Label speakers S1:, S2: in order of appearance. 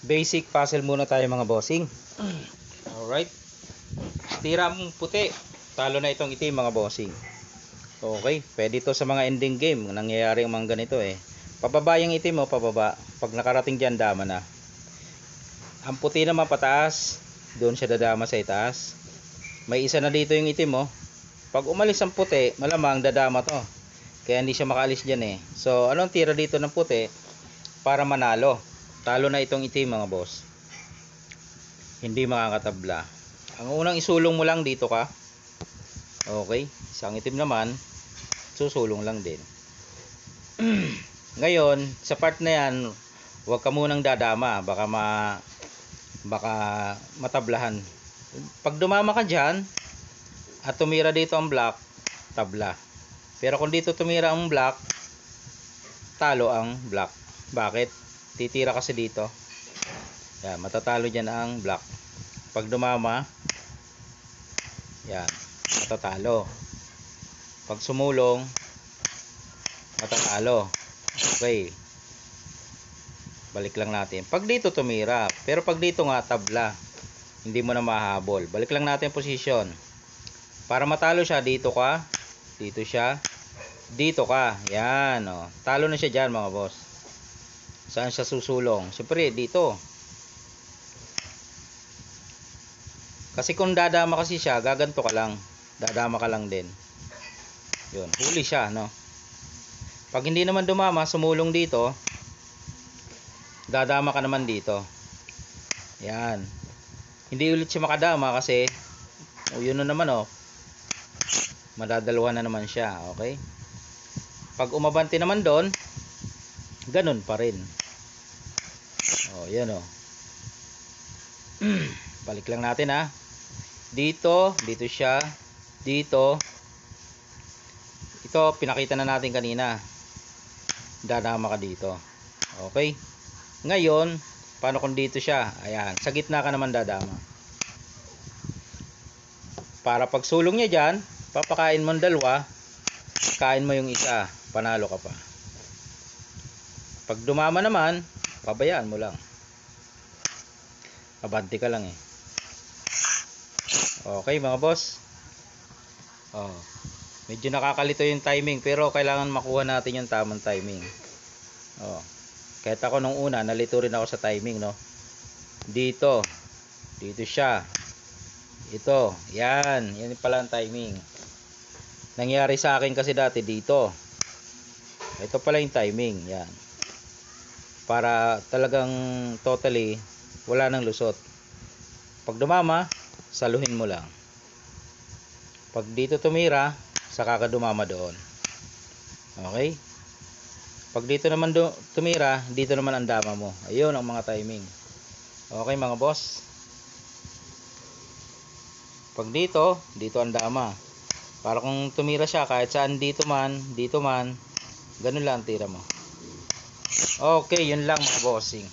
S1: Basic puzzle muna tayo mga bossing. Alright. Tira mong puti. Talo na itong itim mga bossing. Okay. Pwede ito sa mga ending game. Nangyayari ang mga ganito eh. Pababa yung itim mo, pababa. Pag nakarating dyan, dama na. Ang puti naman pataas. Doon siya dadama sa itaas. May isa na dito yung itim mo. Pag umalis ang puti, malamang dadama to. Kaya hindi siya makaalis dyan eh. So, anong tira dito ng puti? Para manalo. Talo na itong itim mga boss. Hindi makakatabla. Ang unang isulong mo lang dito ka. Okay. Isang itim naman, susulong lang din. Ngayon, sa part na yan, huwag ka munang dadama. Baka matablahan. Pag dumama ka dyan, at tumira dito ang black, tabla. Pero kung dito tumira ang black, talo ang black. Bakit? Titira kasi dito. Yan, matatalo dyan ang black. Pag dumama, yan, matatalo. Pag sumulong, matatalo. Okay. Balik lang natin. Pag dito tumira, pero pag dito nga tabla, hindi mo na mahabol. Balik lang natin position. Para matalo siya, dito ka, dito siya, dito ka. Yan, oh. Talo na siya dyan mga boss. Saan siya susulong? Siyempre, dito. Kasi kung dadama kasi siya, gaganto ka lang. Dadama ka lang din. Yun, huli siya, no? Pag hindi naman dumama, sumulong dito, dadama ka naman dito. Yan. Hindi ulit siya makadama kasi, yun na naman, oh. Madadalawa na naman siya, okay? Pag umabante naman doon, ganun pa rin. Oh, yan oh. Balik lang natin ha. Dito, dito siya, dito. Ito pinakita na natin kanina. Dadama ka dito. Okay? Ngayon, paano kung dito siya? Ayan, sa gitna ka naman dadama. Para pag sulong niya diyan, papakain mo ng dalawa, kain mo yung isa, panalo ka pa. Pag dumama naman, pabayaan mo lang. Abante ka lang eh. Okay mga boss. Oh, medyo nakakalito yung timing pero kailangan makuha natin yung tamang timing. Oh, kahit ako nung una nalito rin ako sa timing, no. Dito siya. Ito, yan pala ang timing. Nangyari sa akin kasi dati dito. Ito pala yung timing, yan. Para talagang totally wala nang lusot. Pag dumama, saluhin mo lang. Pag dito tumira, saka ka dumama doon. Okay? Pag dito naman tumira, dito naman ang dama mo. Ayun ang mga timing. Okay mga boss? Pag dito ang dama. Para kung tumira siya, kahit saan dito man, ganun lang ang tira mo. Okay, yun lang mga bossing.